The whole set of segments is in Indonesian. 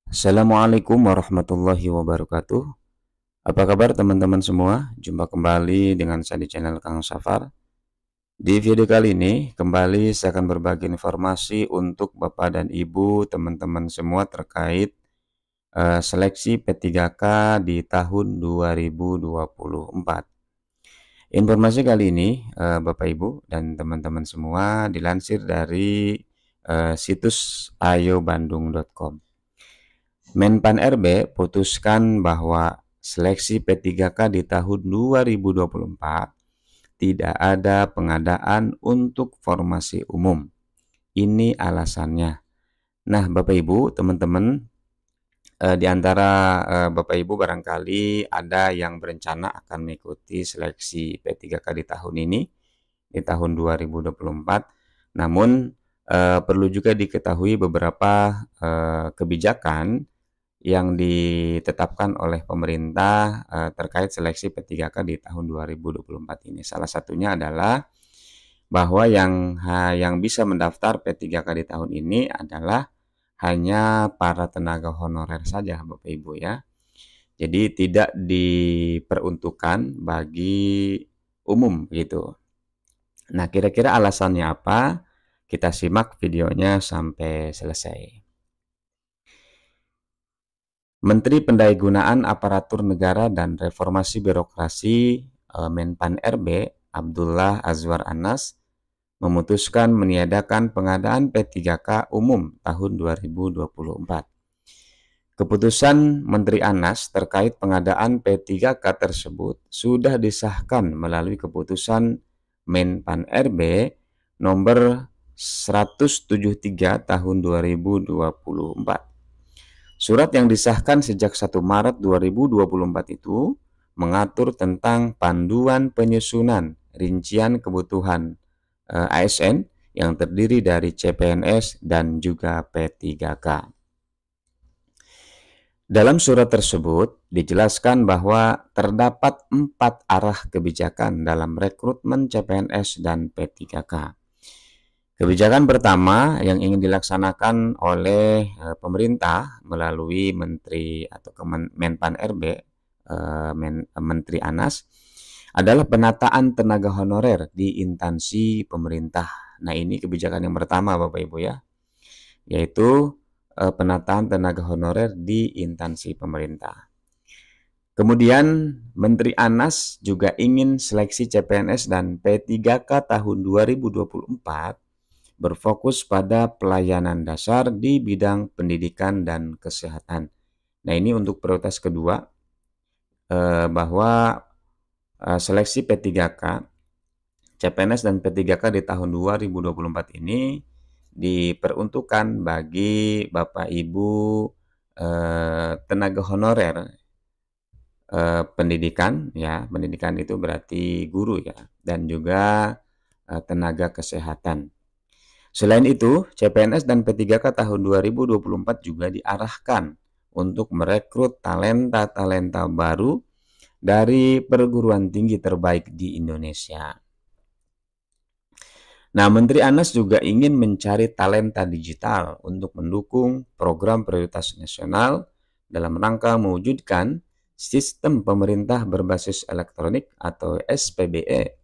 Assalamualaikum warahmatullahi wabarakatuh. Apa kabar teman-teman semua? Jumpa kembali dengan saya di channel Kang Safar. Di video kali ini kembali saya akan berbagi informasi untuk Bapak dan Ibu teman-teman semua terkait seleksi P3K di tahun 2024. Informasi kali ini Bapak Ibu dan teman-teman semua dilansir dari situs ayobandung.com. Menpan RB putuskan bahwa seleksi P3K di tahun 2024 tidak ada pengadaan untuk formasi umum. Ini alasannya. Nah, Bapak Ibu, teman-teman, di antara Bapak Ibu barangkali ada yang berencana akan mengikuti seleksi P3K di tahun ini, di tahun 2024. Namun, perlu juga diketahui beberapa kebijakan yang ditetapkan oleh pemerintah terkait seleksi P3K di tahun 2024 ini. Salah satunya adalah bahwa yang bisa mendaftar P3K di tahun ini adalah hanya para tenaga honorer saja, Bapak Ibu ya. Jadi tidak diperuntukkan bagi umum gitu. Nah, kira-kira alasannya apa? Kita simak videonya sampai selesai. Menteri Pendayagunaan Aparatur Negara dan Reformasi Birokrasi Menpan RB Abdullah Azwar Anas memutuskan meniadakan pengadaan P3K umum tahun 2024. Keputusan Menteri Anas terkait pengadaan P3K tersebut sudah disahkan melalui keputusan Menpan RB nomor 173 tahun 2024. Surat yang disahkan sejak 1 Maret 2024 itu mengatur tentang panduan penyusunan rincian kebutuhan ASN yang terdiri dari CPNS dan juga P3K. Dalam surat tersebut dijelaskan bahwa terdapat 4 arah kebijakan dalam rekrutmen CPNS dan P3K. Kebijakan pertama yang ingin dilaksanakan oleh pemerintah melalui Menteri atau Menpan RB, Menteri Anas, adalah penataan tenaga honorer di instansi pemerintah. Nah, ini kebijakan yang pertama Bapak Ibu ya, yaitu penataan tenaga honorer di instansi pemerintah. Kemudian Menteri Anas juga ingin seleksi CPNS dan P3K tahun 2024 berfokus pada pelayanan dasar di bidang pendidikan dan kesehatan. Nah, ini untuk prioritas kedua, bahwa seleksi P3K, CPNS dan P3K di tahun 2024 ini diperuntukkan bagi Bapak Ibu tenaga honorer pendidikan ya. Pendidikan itu berarti guru ya, dan juga tenaga kesehatan. Selain itu, CPNS dan P3K tahun 2024 juga diarahkan untuk merekrut talenta-talenta baru dari perguruan tinggi terbaik di Indonesia. Nah, Menteri Anas juga ingin mencari talenta digital untuk mendukung program prioritas nasional dalam rangka mewujudkan sistem pemerintah berbasis elektronik atau SPBE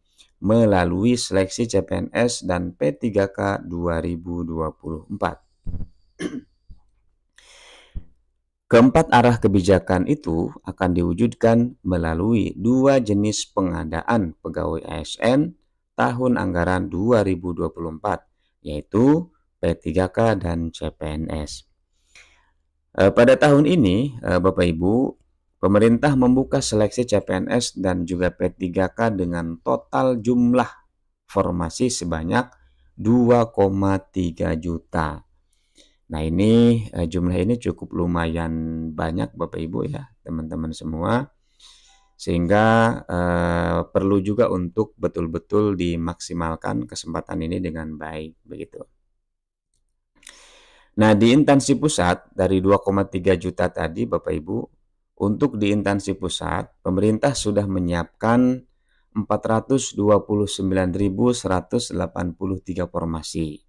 melalui seleksi CPNS dan P3K 2024. Keempat arah kebijakan itu akan diwujudkan melalui 2 jenis pengadaan pegawai ASN tahun anggaran 2024, yaitu P3K dan CPNS. Pada tahun ini, Bapak Ibu, pemerintah membuka seleksi CPNS dan juga P3K dengan total jumlah formasi sebanyak 2,3 juta. Nah, ini jumlah ini cukup lumayan banyak Bapak Ibu ya, teman-teman semua. Sehingga perlu juga untuk betul-betul dimaksimalkan kesempatan ini dengan baik begitu. Nah, di instansi pusat dari 2,3 juta tadi Bapak Ibu, untuk di instansi pusat, pemerintah sudah menyiapkan 429.183 formasi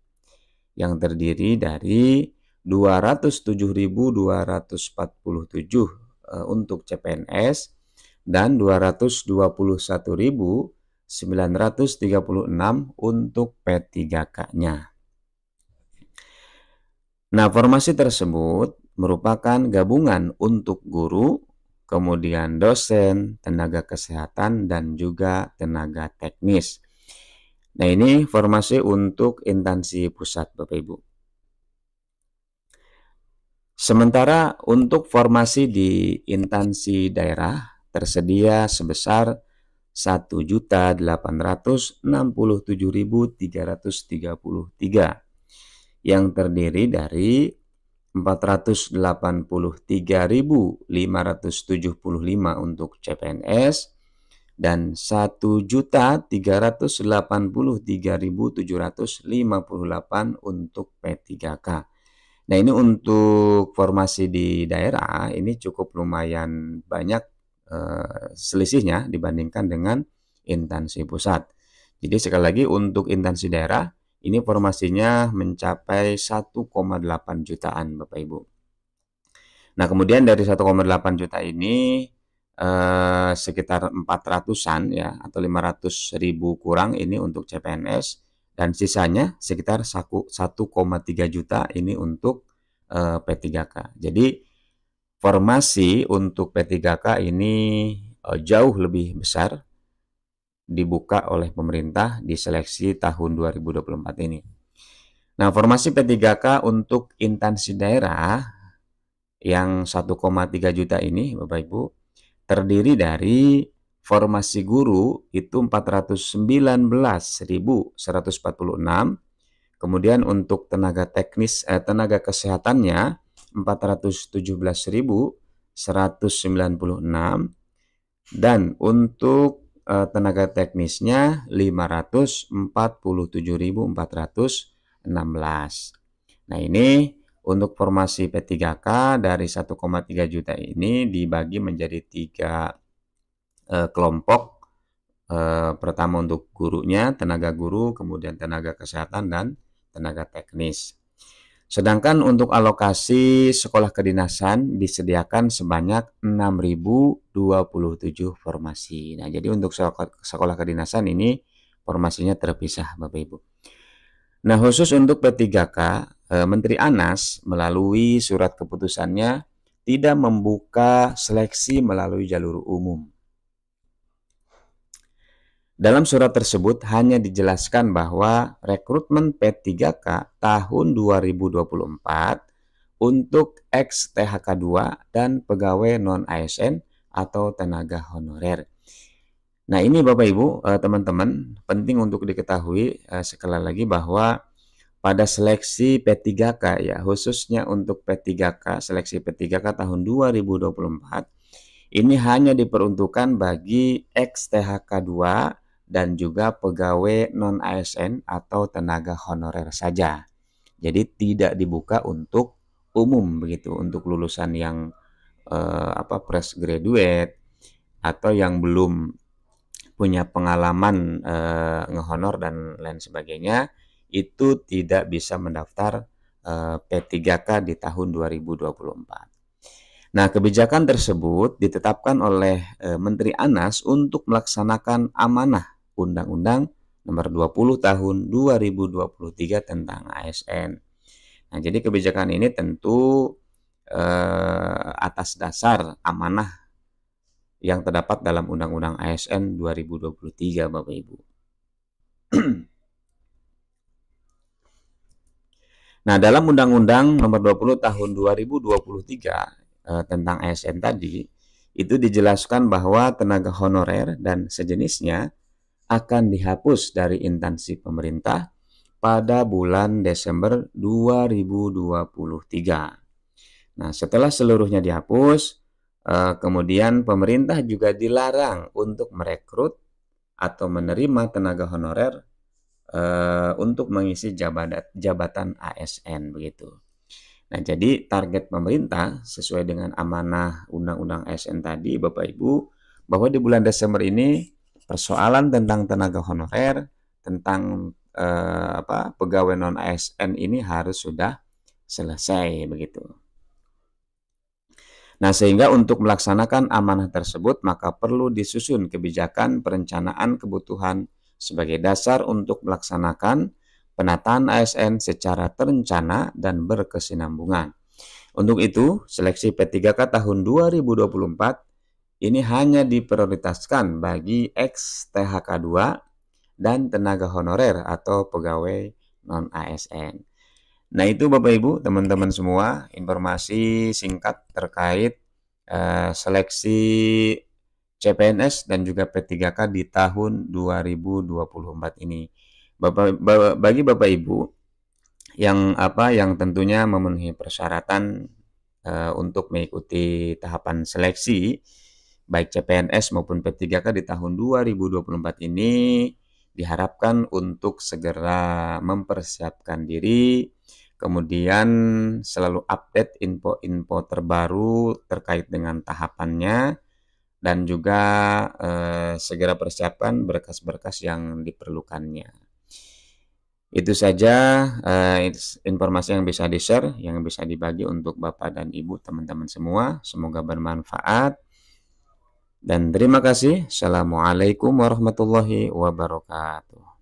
yang terdiri dari 207.247 untuk CPNS dan 221.936 untuk P3K-nya. Nah, formasi tersebut merupakan gabungan untuk guru, kemudian dosen, tenaga kesehatan, dan juga tenaga teknis. Nah, ini formasi untuk instansi pusat, Bapak Ibu. Sementara untuk formasi di instansi daerah tersedia sebesar 1.867.333 yang terdiri dari 483.575 untuk CPNS dan 1.383.758 untuk P3K. Nah, ini untuk formasi di daerah ini cukup lumayan banyak selisihnya dibandingkan dengan instansi pusat. Jadi sekali lagi untuk instansi daerah ini formasinya mencapai 1,8 jutaan Bapak Ibu. Nah, kemudian dari 1,8 juta ini sekitar 400-an ya atau 500.000 kurang ini untuk CPNS dan sisanya sekitar 1,3 juta ini untuk P3K. Jadi formasi untuk P3K ini jauh lebih besar dibuka oleh pemerintah di seleksi tahun 2024 ini. Nah, formasi P3K untuk instansi daerah yang 1,3 juta ini Bapak Ibu terdiri dari formasi guru itu 419.146, kemudian untuk tenaga teknis tenaga kesehatannya 417.196 dan untuk tenaga teknisnya 547.416. Nah, ini untuk formasi P3K dari 1,3 juta ini dibagi menjadi 3 kelompok. Pertama untuk gurunya, tenaga guru, kemudian tenaga kesehatan dan tenaga teknis. Sedangkan untuk alokasi sekolah kedinasan disediakan sebanyak 6.027 formasi. Nah, jadi untuk sekolah kedinasan ini formasinya terpisah Bapak Ibu. Nah, khusus untuk P3K, Menteri Anas melalui surat keputusannya tidak membuka seleksi melalui jalur umum. Dalam surat tersebut hanya dijelaskan bahwa rekrutmen P3K tahun 2024 untuk ex-THK 2 dan pegawai non-ASN atau tenaga honorer. Nah, ini Bapak Ibu, teman-teman, penting untuk diketahui sekali lagi bahwa pada seleksi P3K ya, khususnya untuk P3K, seleksi P3K tahun 2024 ini hanya diperuntukkan bagi ex-THK 2 dan juga pegawai non-ASN atau tenaga honorer saja. Jadi tidak dibuka untuk umum begitu, untuk lulusan yang fresh graduate atau yang belum punya pengalaman ngehonor dan lain sebagainya, itu tidak bisa mendaftar P3K di tahun 2024. Nah, kebijakan tersebut ditetapkan oleh Menteri Anas untuk melaksanakan amanah Undang-Undang Nomor 20 Tahun 2023 tentang ASN. Nah, jadi kebijakan ini tentu atas dasar amanah yang terdapat dalam Undang-Undang ASN 2023 Bapak Ibu. Nah, dalam Undang-Undang Nomor 20 Tahun 2023 tentang ASN tadi, itu dijelaskan bahwa tenaga honorer dan sejenisnya akan dihapus dari instansi pemerintah pada bulan Desember 2023. Nah, setelah seluruhnya dihapus, kemudian pemerintah juga dilarang untuk merekrut atau menerima tenaga honorer untuk mengisi jabatan ASN begitu. Nah, jadi target pemerintah sesuai dengan amanah Undang-Undang ASN tadi Bapak Ibu, bahwa di bulan Desember ini persoalan tentang tenaga honorer, tentang pegawai non ASN ini harus sudah selesai begitu. Nah, sehingga untuk melaksanakan amanah tersebut maka perlu disusun kebijakan perencanaan kebutuhan sebagai dasar untuk melaksanakan penataan ASN secara terencana dan berkesinambungan. Untuk itu, seleksi P3K tahun 2024 ini hanya diprioritaskan bagi ex-THK2 dan tenaga honorer atau pegawai non-ASN. Nah, itu Bapak Ibu, teman-teman semua, informasi singkat terkait seleksi CPNS dan juga P3K di tahun 2024 ini. Bagi Bapak Ibu yang tentunya memenuhi persyaratan untuk mengikuti tahapan seleksi baik CPNS maupun P3K di tahun 2024 ini, diharapkan untuk segera mempersiapkan diri, kemudian selalu update info-info terbaru terkait dengan tahapannya, dan juga segera persiapkan berkas-berkas yang diperlukannya. Itu saja informasi yang bisa di-share, yang bisa dibagi untuk Bapak dan Ibu teman-teman semua. Semoga bermanfaat. Dan terima kasih. Assalamualaikum warahmatullahi wabarakatuh.